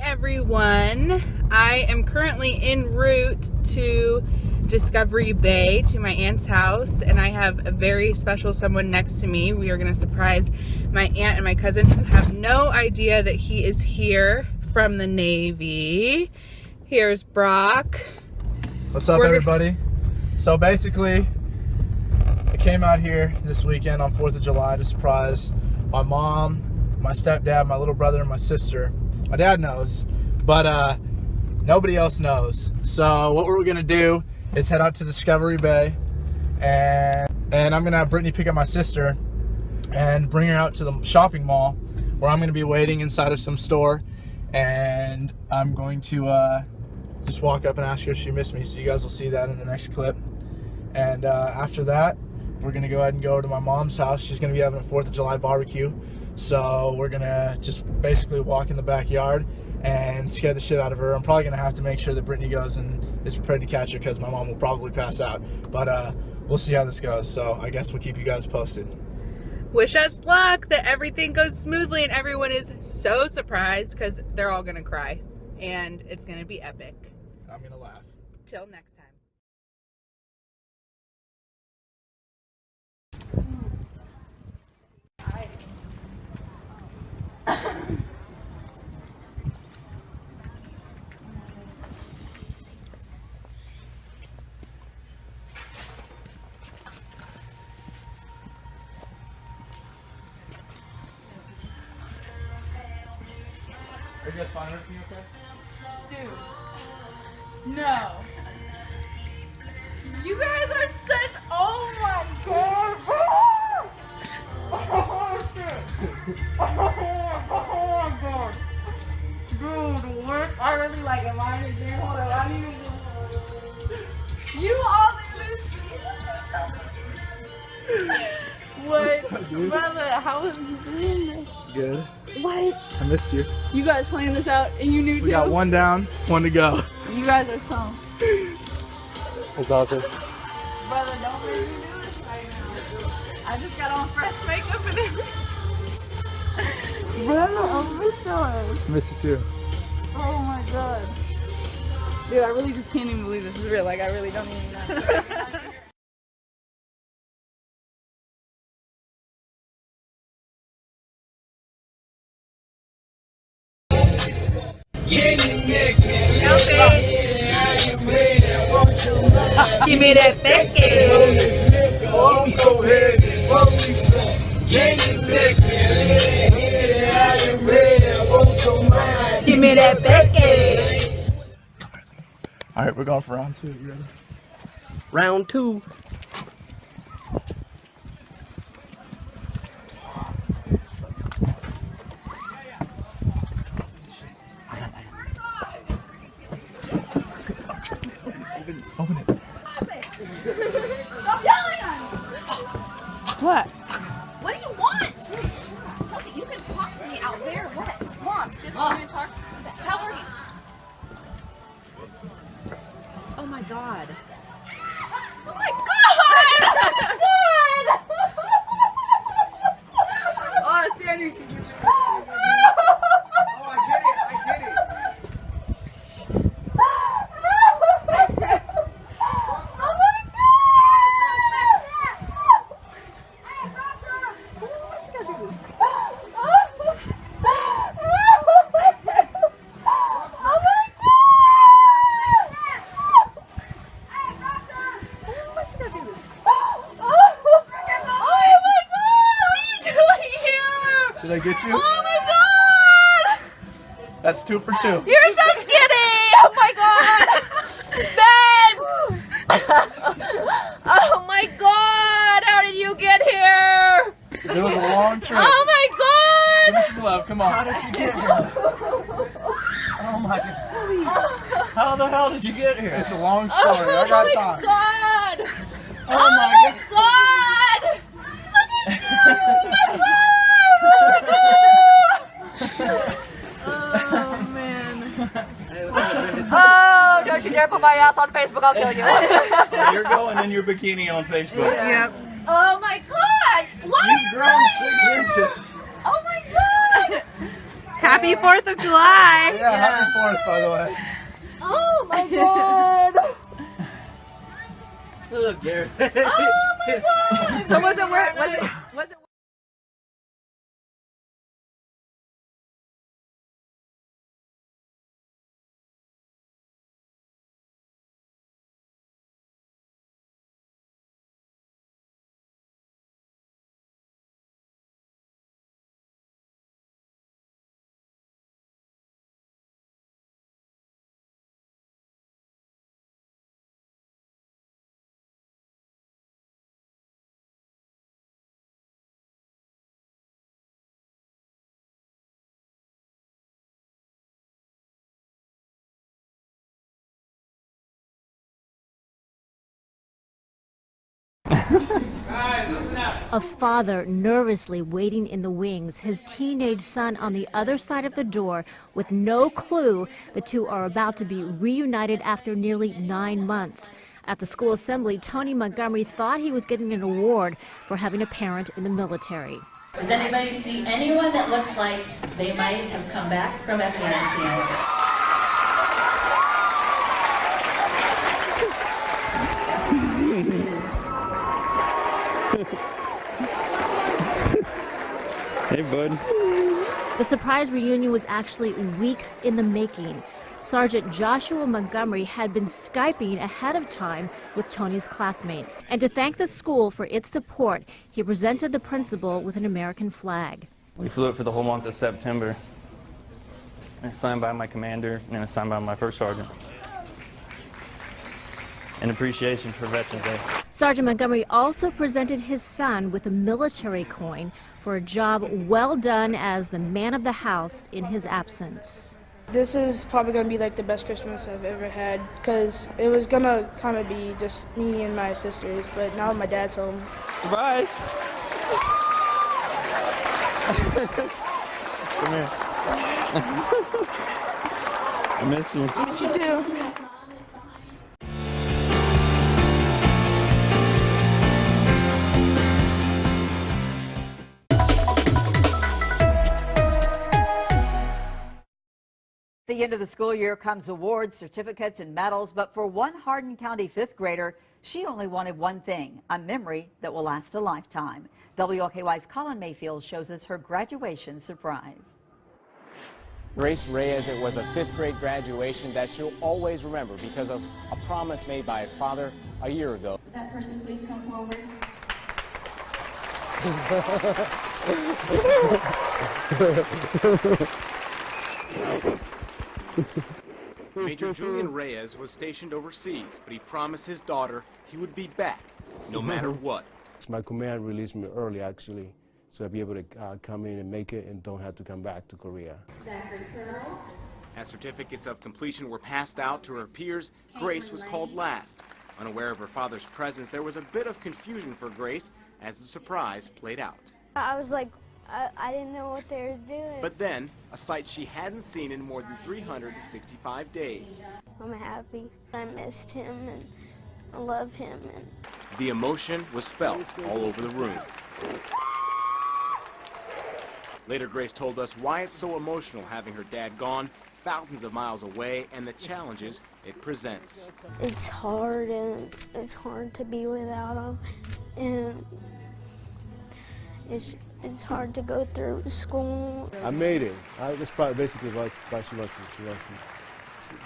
everyone. I am currently en route to Discovery Bay to my aunt's house, and I have a very special someone next to me. We are going to surprise my aunt and my cousin who have no idea that he is here from the Navy. Here's Brock. What's up, everybody? So basically, I came out here this weekend on 4th of July to surprise my mom, my stepdad, my little brother, and my sister. My dad knows, but nobody else knows. So what we're gonna do is head out to Discovery Bay, and I'm gonna have Brittany pick up my sister and bring her out to the shopping mall, where I'm gonna be waiting inside of some store, and I'm going to just walk up and ask her if she missed me. So you guys will see that in the next clip. And after that, we're gonna go ahead and go to my mom's house. She's gonna be having a 4th of July barbecue. So we're gonna just basically walk in the backyard and scare the shit out of her. I'm probably gonna have to make sure that Brittany goes and is prepared to catch her, because my mom will probably pass out. But we'll see how this goes. So I guess we'll keep you guys posted. Wish us luck, that everything goes smoothly, and everyone is so surprised because they're all gonna cry, and it's gonna be epic. I'm gonna laugh. Till next time. Are you guys fine? Everything okay? Dude. No. You guys are such, oh my god. Oh shit. Oh my god. Dude, what? I really like it. Mine is there. Hold on. I need to. You all need to see. What? Brother, how was you doing this? Good. What? I missed you. You guys playing this out and you knew too? We got one down, one to go. You guys are so. That's awesome. Brother, don't make me do this right now. I just got on fresh makeup and everything. Brother, I miss you. Miss you too. Oh my god. Dude, I really just can't even believe this is real. Like, I really don't even know. Give me that bacon. Oh, so heavy. Give me that bacon. All right, we're going for round 2. You ready? Round 2. Open it. Stop yelling at me! What? What do you want? Kelsey, you can talk to me out there. What? Mom, just come and talk. How are you? Oh my god. Oh my god! God! Oh, Sandy, she Did I get you? Oh my god! That's 2 for 2. You're so skinny! Oh my god! Ben! Oh my god! How did you get here? It was a long trip. Oh my god! Give me some love. Come on. How did you get here? Oh my god. How the hell did you get here? It's a long story. I got time. God! Oh my god! Look at you! Oh my god! Oh man. Oh, don't you dare put my ass on Facebook, I'll kill you. You're going in your bikini on Facebook. Yep. Oh my god! What? You've grown 6 inches. Oh my god! Happy 4th of July. Yeah, happy 4th, by the way. Oh my God. Look, Gary. Oh my God. So was it worth? Was it? A father nervously waiting in the wings, his teenage son on the other side of the door with no clue the two are about to be reunited after nearly 9 months. At the school assembly, Tony Montgomery thought he was getting an award for having a parent in the military. Does anybody see anyone that looks like they might have come back from Afghanistan? Hey, bud. The surprise reunion was actually weeks in the making. Sergeant Joshua Montgomery had been Skyping ahead of time with Tony's classmates. And to thank the school for its support, he presented the principal with an American flag. We flew it for the whole month of September. And it's signed by my commander and it's signed by my first sergeant. In appreciation for Veterans Day. Sergeant Montgomery also presented his son with a military coin for a job well done as the man of the house in his absence. This is probably going to be like the best Christmas I've ever had because it was going to kind of be just me and my sisters, but now my dad's home. Surprise! Come here. I miss you. I miss you too. At the end of the school year comes awards, certificates, and medals, but for one Hardin County 5th grader, she only wanted one thing, a memory that will last a lifetime. WLKY's Colin Mayfield shows us her graduation surprise. Grace Reyes, it was a 5th grade graduation that she'll always remember because of a promise made by her father a year ago. Would that person please come forward? Major Julian Reyes was stationed overseas, but he promised his daughter he would be back, no matter what. My command released me early, actually, so I'd be able to come in and make it and don't have to come back to Korea. As certificates of completion were passed out to her peers, Grace was called last. Unaware of her father's presence, there was a bit of confusion for Grace as the surprise played out. I was like, I didn't know what they were doing. But then, a sight she hadn't seen in more than 365 days. I'm happy. I missed him and I love him. And the emotion was felt all over the room. Later, Grace told us why it's so emotional having her dad gone, thousands of miles away, and the challenges it presents. It's hard, and it's hard to be without him, and it's hard to go through school. I made it. That's probably basically why she wants to,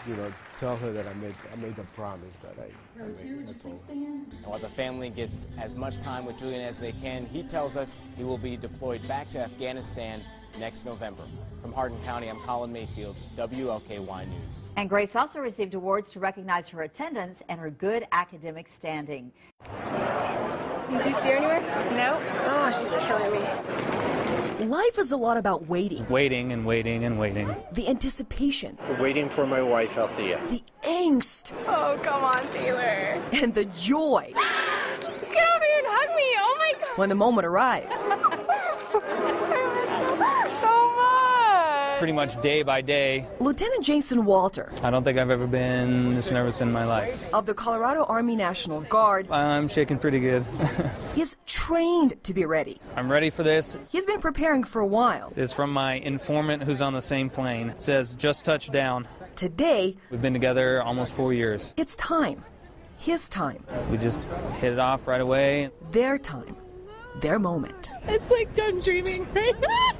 you know, tell her that I made the promise that I made. That's all. And while the family gets as much time with Julian as they can, he tells us he will be deployed back to Afghanistan next November. From Hardin County, I'm Colin Mayfield, WLKY News. And Grace also received awards to recognize her attendance and her good academic standing. Did you see her anywhere? No. Oh, she's killing me. Life is a lot about waiting. Waiting and waiting and waiting. The anticipation. Waiting for my wife, Althea. The angst. Oh, come on, Taylor. And the joy. Get over here and hug me. Oh, my God. When the moment arrives. So much. pretty much day by day. Lieutenant Jason Walter. I don't think I've ever been this nervous in my life. Of the Colorado Army National Guard. I'm shaking pretty good. He's trained to be ready. I'm ready for this. He's been preparing for a while. It's from my informant who's on the same plane. It says, just touched down. Today, we've been together almost 4 years. It's time. His time. We just hit it off right away. Their time. Their moment. It's like I'm dreaming right now.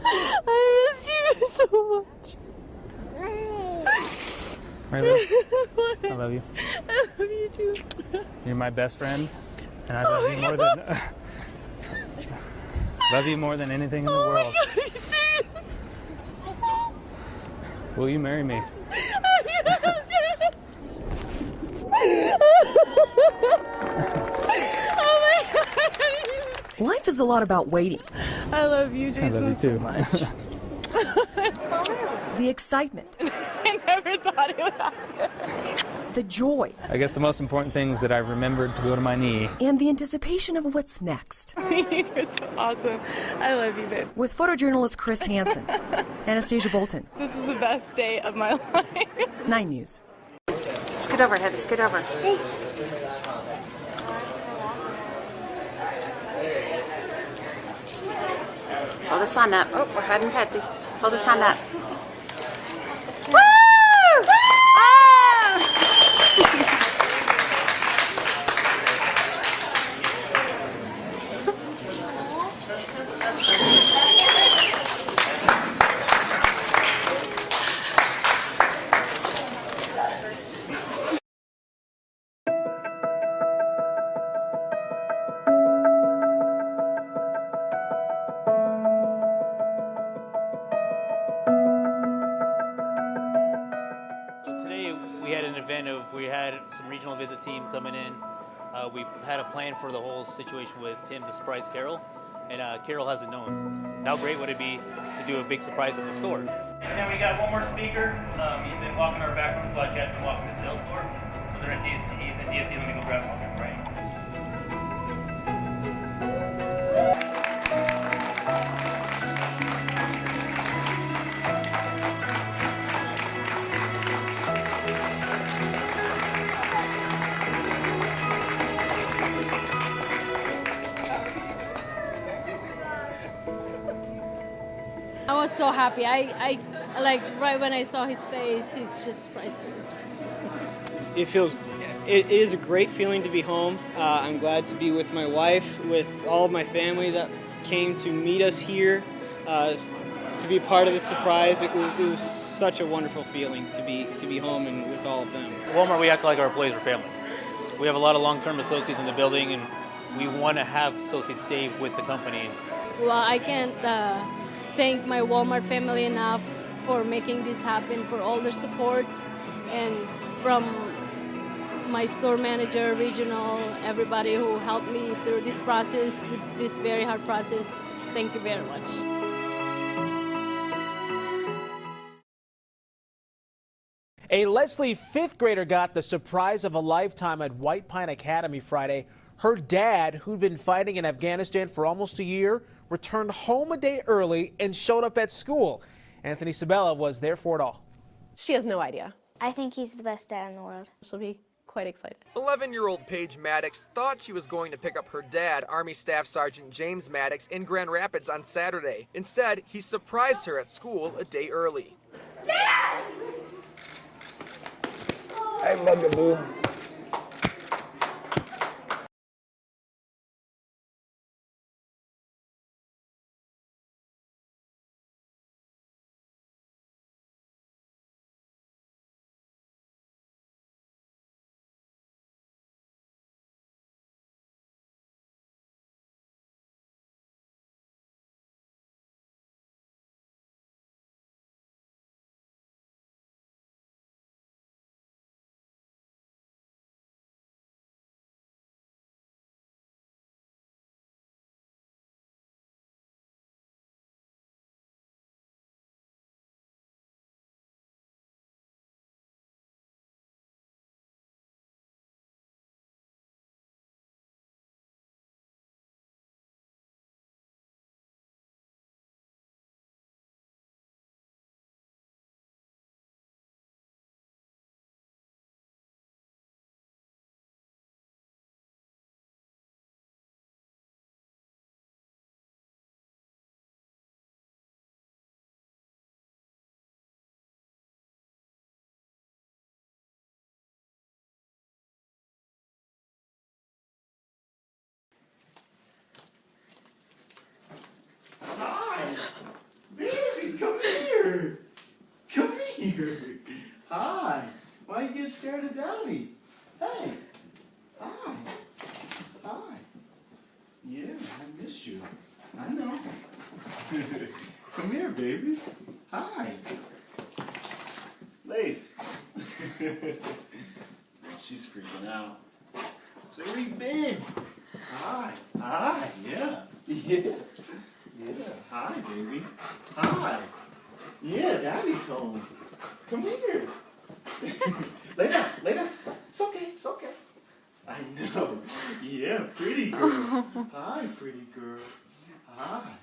I miss you so much. Really? I love you. I love you too. You're my best friend, and I love you more than love you more than anything in the world. Oh my God, are you serious? Will you marry me? Oh my God. Life is a lot about waiting. I love you, Jason, I love you too. so much. The excitement. I never thought it would happen. The joy. I guess the most important thing is that I remembered to go to my knee. And the anticipation of what's next. You're so awesome. I love you, babe. With photojournalist Chris Hansen, Anastasia Bolton. This is the best day of my life. 9 News. Scoot over, Heather, scoot over. Hey. Hold the sun up. Oh, we're hiding Patsy. Hold the sun up. Woo! We had some regional visit team coming in. We had a plan for the whole situation with Tim to surprise Carol, and Carol hasn't known. How great would it be to do a big surprise at the store? And then we got one more speaker. He's been walking our back rooms while Chad's been walking the sales floor. So they're at he's in DSD. Let me go grab him, right? I was so happy. I like right when I saw his face, it's just priceless. It is a great feeling to be home. I'm glad to be with my wife, with all of my family that came to meet us here, to be part of the surprise. It was such a wonderful feeling to be home and with all of them. At Walmart, we act like our employees are family. We have a lot of long-term associates in the building, and we want to have associates stay with the company. Well, I can't thank my Walmart family enough for making this happen, for all their support, and from my store manager, regional, everybody who helped me through this process, with this very hard process. Thank you very much. A Leslie fifth grader got the surprise of a lifetime at White Pine Academy Friday. Her dad, who'd been fighting in Afghanistan for almost a year, returned home a day early and showed up at school. Anthony Sabella was there for it all. She has no idea. I think he's the best dad in the world. She'll be quite excited. 11-year-old Paige Maddox thought she was going to pick up her dad, Army Staff Sergeant James Maddox, in Grand Rapids on Saturday. Instead, he surprised her at school a day early. Dad! Hey, Bugaboo. here. Come here. Hi. Why you get scared of Daddy? Hey. Hi. Hi. Yeah, I missed you. I know. Come here, baby. Hi. Lace. She's freaking out. So where you been? Hi. Hi. Yeah. Yeah. Yeah. Hi, baby. Hi. Yeah, Daddy's home. Come here. Lay down. Lay down. It's okay. It's okay. I know. Yeah, pretty girl. Hi, pretty girl. Hi.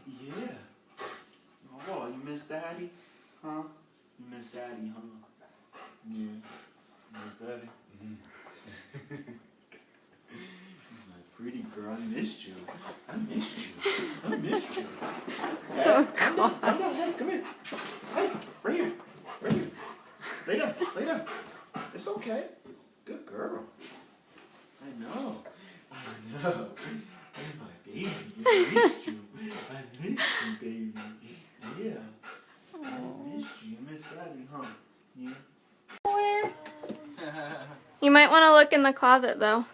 Yeah. Oh, you miss Daddy? Huh? You miss Daddy, huh? Yeah. You miss Daddy? Pretty girl, I missed you. I missed you. I missed you. Hey, oh, God. Come down. Hey, come here. Hey, right here. Right here. Lay down. Lay down. It's okay. Good girl. I know. I know. Hey, my baby. I missed you. I missed you, baby. Yeah. I missed you. You missed Daddy, huh? Yeah. You might want to look in the closet, though.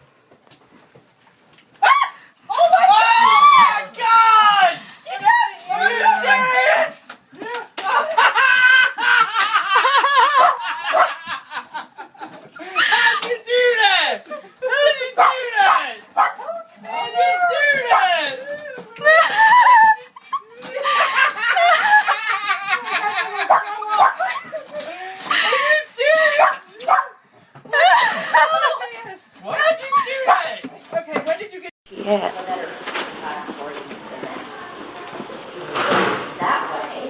Oh my God! Get out of here! Are you serious? How'd you do that? How'd you do that? How'd you do that? Are you serious? How'd you do that? Okay, when did you get? Yeah. That way.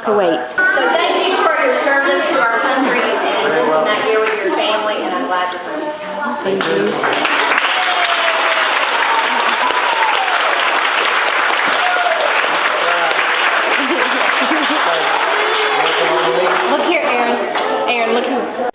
Kuwait. So thank you for your service to our country and spending that year with your family, and I'm glad you're home. Thank you. Look here, Aaron. Aaron, look here.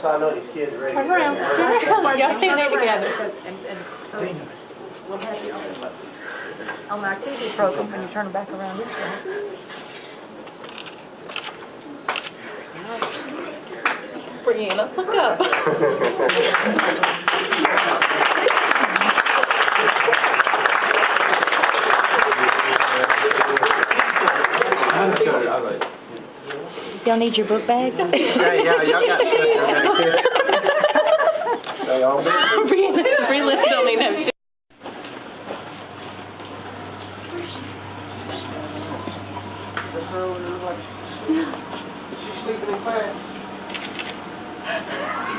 I know these kids are ready. Turn around. Y'all stay there together. We'll have you on my TV program when you turn back around this way. Brianna, look up. Y'all need your book bag? Yeah, y'all got stuff. Brianna don't need that.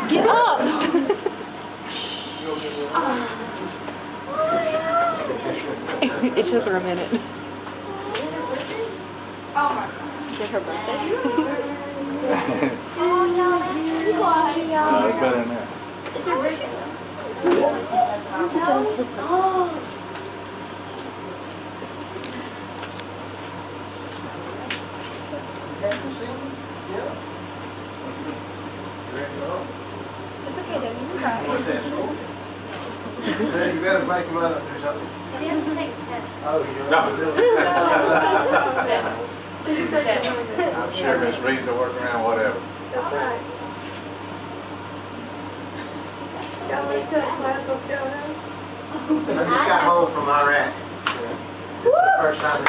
Get up! It took her a minute. Oh my God. Is it her birthday? Oh no, have been in there. You better make him up or something. Oh, I'm sure Miss Reed will work around whatever. I just got home from Iraq. First time.